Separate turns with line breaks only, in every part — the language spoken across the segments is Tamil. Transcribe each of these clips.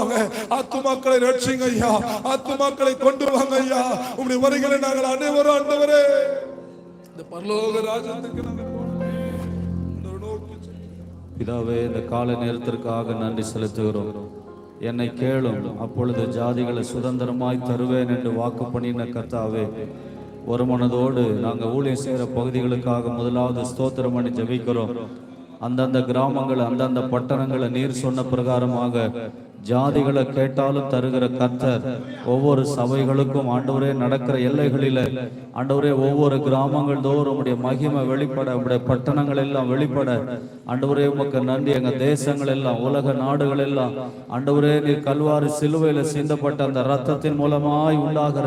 வாங்க, ஆத்துமாக்களை ரட்சிங்க ஐயா, ஆத்துமாக்களை கொண்டு வாங்க ஐயா. உம்முடைய வருகையில நாங்கள் அனைவரும் ஆண்டவரே இந்த பரலோக ராஜ்யத்துக்கு நாங்கள்
பிதாவே, இந்த கால நேரத்திற்காக நன்றி செலுத்துகிறோம். என்னை கேளும், அப்பொழுது ஜாதிகளை சுதந்திரமாய் தருவேன் என்று வாக்கு பண்ணின கர்த்தாவே, ஒரு மனதோடு நாங்கள் ஊழியம் செய்கிற பகுதிகளுக்காக முதலாவது ஸ்தோத்திரம் பண்ணி ஜெபிக்கிறோம். அந்தந்த கிராமங்கள், அந்தந்த பட்டணங்களை நீர் சொன்ன பிரகாரமாக ஜாதிகளை கேட்டாலும் தருகிற கர்த்தர், ஒவ்வொரு சபைகளுக்கும் ஆண்டவரே நடக்கிற எல்லைகளில ஆண்டவரே ஒவ்வொரு கிராமங்கள் தோறும் உம்முடைய மகிமை வெளிப்பட, உம்முடைய பட்டணங்கள் எல்லாம் வெளிப்பட ஆண்டவரே உமக்கு நன்றி. எங்க தேசங்கள் எல்லாம், உலக நாடுகள் எல்லாம் ஆண்டவரே நீர் கல்வாரி சிலுவையில சிந்தப்பட்ட அந்த இரத்தத்தின் மூலமாய் உண்டாகிற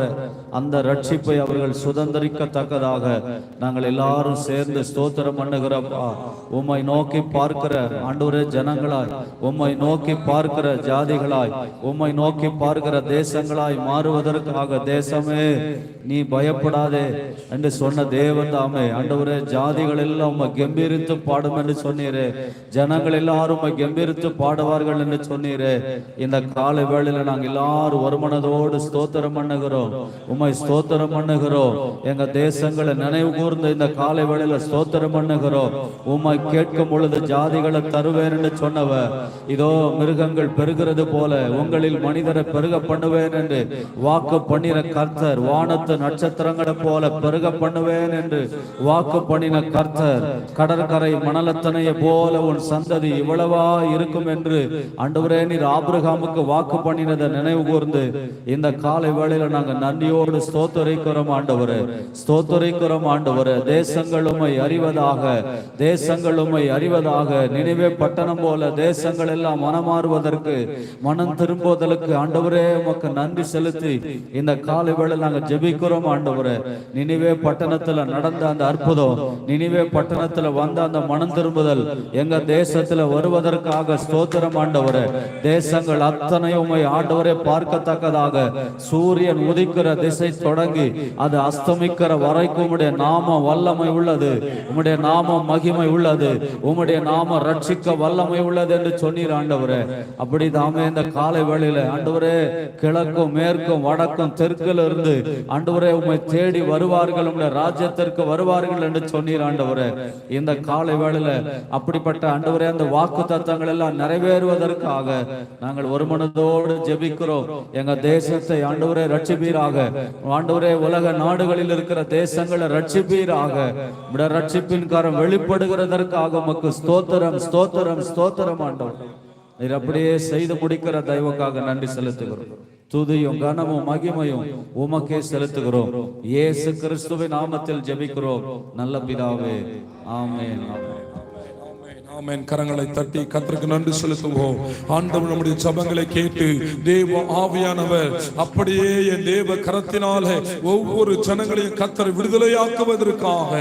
அந்த ரட்சிப்பை அவர்கள் சுதந்திரிக்கத்தக்கதாக நாங்கள் எல்லாரும் சேர்ந்து ஸ்தோத்திரம் பண்ணுகிறப்பா. உம்மை நோக்கி பார்க்கிற ஆண்டவரே ஜனங்களாய், உம்மை நோக்கி பார்க்கிற ஜாதிகளாய், உம்மை நோக்கி பார்க்கிற தேசங்களாய் மாறுவதற்காக, தேசமே நீ பயப்படாதே என்று சொன்ன தேவன் தாமே ஆண்டவரே, ஜாதிகள் எல்லாம் உம்மை கம்பீரித்து பாடும் என்று சொன்னீரே, ஜனங்கள் எல்லாரும் உம்மை கம்பீரித்து பாடுவார்கள் என்று சொன்னீரே. இந்த காலை வேளையில நாங்கள் எல்லாரும் ஒரு மனதோடு ஸ்தோத்திரம் பண்ணுகிறோம், உம்மை ஸ்தோத்திரம் பண்ணுகிறோம். எங்க தேசங்களை நினைவு கூர்ந்து இந்த காலை வேளையில ஸ்தோத்திரம் பண்ணுகிறோம். உம்மை கேட்கும் பொழுது ஜாதிகளை தருவேன் என்று சொன்னவ, இதோ மிருகங்கள் பெருகிறது போல உங்களில் மனிதரை பெருக பண்ணுவேன் என்று வாக்கு பண்ணின கர்த்தர், வானத்து நட்சத்திரங்களை போல பெருக பண்ணுவேன் என்று வாக்கு பண்ணின கர்த்தர், கடற்கரை மணலத்தனையை போல உன் சந்ததி இவ்வளவா இருக்கும் என்று ஆண்டவரே நீர் ஆபிரகாமுக்கு வாக்கு பண்ணினதை நினைவு கூர்ந்து இந்த காலை வேளையில நாங்கள் நன்றியோடு ஸ்தோத்தரிக்கிறோம் ஆண்டவரே, ஸ்தோத்தரிக்கிறோம் ஆண்டவரே. தேசங்கள் உம்மை அறிவதாக, தேசங்கள் உம்மை அறிவதாக. நினைவே பட்டணம் போல தேசங்கள் எல்லாம் மனமாறுவதற்கு, மனம் திரும்புவதற்கு ஆண்டவரே உமக்கு நன்றி செலுத்தி இந்த காலை வேளையில நாங்கள் ஜெபிக்கிறோம் ஆண்டவரே. நினைவே பட்டணத்துல நடந்த அந்த அற்புதம், நினைவே பட்டணத்துல வந்த அந்த மனம் திரும்புதல் எங்க தேசத்துல வருவதற்காக ஸ்தோத்திரம் ஆண்டவரே. தேசங்கள் அத்தனையும் உம்மை ஆண்டவரே பார்க்கத்தக்கதாக, சூரியன் உதிக்கிற திசை தொடங்கி அது அஸ்தமிக்கிற வரைக்கும் உம்முடைய நாமம் வல்லமை உள்ளது, உம்முடைய நாமம் மகிமை உள்ளது, உம்முடைய நாமம் ரட்சிக்க வல்லமை உள்ளது என்று சொன்னீர் ஆண்டவரே. அப்படி தாமே இந்த காலை வேளையில ஆண்டவரே, கிழக்கும் மேற்கும் வடக்கும் தெற்குல இருந்து ஆண்டவரே உம்மை தேடி வருவார்கள், உம்முடைய ராஜ்யத்திற்கு வருவார்கள் என்று சொன்னீர் ஆண்டவரே. இந்த காலை வேளையில அப்படிப்பட்ட ஆண்டவரே அந்த வாக்கு தத்தங்கள் எல்லாம் நிறைவேறுவதற்காக நாங்கள் ஒரு மனதோடு ஜெபிக்கிறோம். எங்க தேசத்தை ஆண்டவரே ரட்சிப்பீராக, ஆண்டவரே உலக நாடுகளில் இருக்கிற தேசங்களை ரட்சிப்பீராக. ரட்சிப்பின் காரம் வெளிப்படுகிறதற்காக உமக்கு ஸ்தோத்திரம், ஸ்தோத்திரம், ஸ்தோத்திரம் ஆண்டவர். நீர் அப்படியே செய்து முடிக்கிற தெய்வக்காக நன்றி செலுத்துகிறோம். துதியும் கனமும் மகிமையும் உமக்கே செலுத்துகிறோம். இயேசு கிறிஸ்துவின் நாமத்தில் ஜெபிக்கிறோம் நல்ல பிதாவே, ஆமென்.
ஆமென். கரங்களை தட்டி கர்த்தருக்கு நன்றி செலுத்துவோம். ஆண்டவர் நம்முடைய ஜெபங்களை கேட்டு தேவ ஆவியானவர் அப்படியே என் தேவ கரத்தினாலே ஒவ்வொரு ஜனங்களையும் கர்த்தர் விடுதலையாக்குவதற்காக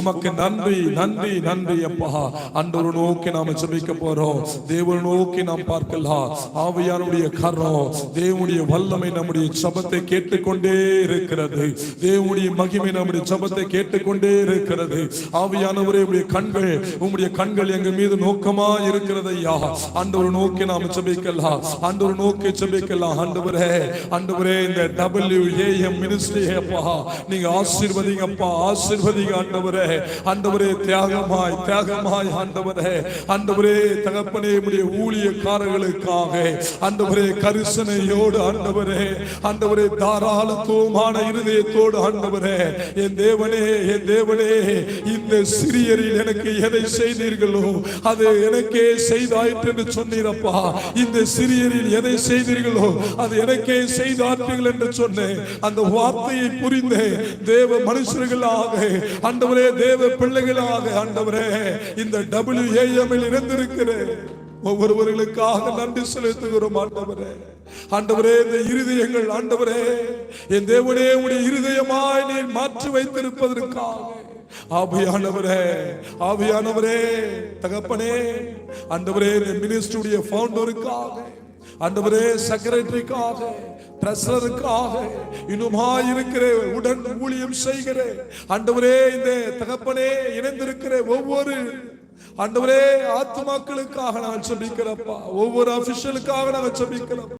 உமக்கு நன்றி, நன்றி, நன்றி அப்பா. ஆண்டவரை நோக்கி நாம ஜெபிக்க போறோம். தேவனை நோக்கி நாம் பார்க்கலாம். ஆவியானுடைய கரம், தேவனுடைய வல்லமை நம்முடைய ஜெபத்தை கேட்டுக்கொண்டே இருக்கிறது. தேவனுடைய மகிமை நம்முடைய ஜெபத்தை கேட்டுக்கொண்டே இருக்கிறது. ஆவியானவரே, உம்முடைய கண்கள் எங்க மீது நோக்கமா இருக்கிறது ஐயா. ஆண்டவரை நோக்கி நாம் ஜெபிக்கலாம், ஆண்டவரை நோக்கி ஜெபிக்கலாம். ஆண்டவரே, ஆண்டவரே, இந்த WAM மினிஸ்ட்ரி அப்பா நீங்க ஆசீர்வதிங்க அப்பா, ஆசீர்வதிங்க ஆண்டவரே. ஆண்டவரே, தியாகமாய் தியாகமாய் ஆண்டவரே, ஆண்டவரே தகப்பனே உம்முடைய ஊழியக்காரர்களுக்காக ஆண்டவரே கரிசனையோடு ஆண்டவரே, ஆண்டவரே தாராளத்துவமான இருதயத்தோடு ஆண்டவரே, என் தேவனே, என் தேவனே, இந்த சிறியரில் எனக்கு எதை செய்தீர்களோ அது எனக்கே செய்தாயிற்று என்று சொன்னீரப்பா. இந்த சிறியரில் எதை செய்தீர்களோ அது எனக்கே செய்தார்கள் என்று சொன்னேன். அந்த வார்த்தையை புரிந்த தேவ மனுஷர்களாக ஆண்டவரே, தேவ பிள்ளைகளாக ஆண்டவரே, இந்த WAM இருந்திருக்கிற ஒவ்வொருவர்களுக்காக நன்றி செலுத்துகிறோம் ஆண்டவரே. ஆண்டவரே, இந்த இருதயங்கள் ஆண்டவரே, என் தேவனே உம்முடைய இருதயமாய் நீர் மாற்றி வைத்திருப்பதற்காக ஆவியானவரே, ஆவியானவரே தகப்பனே, ஆண்டவரே இந்த மினிஸ்ட்ரியுடைய ஃபவுண்டருக்காக, ஆண்டவரே செக்ரட்டரிக்காக, ட்ரெஸரருக்காக, இன்னுமாயிருக்கிற உடன் ஊழியம் செய்கிற ஆண்டவரே இந்த தகப்பனே இணைந்திருக்கிற ஒவ்வொரு ஆண்டவரே ஆத்துமாக்களுக்காக நான் ஜெபிக்கிறப்பா, ஒவ்வொரு அபிஷியலுக்காக நான் ஜெபிக்கிறேன்.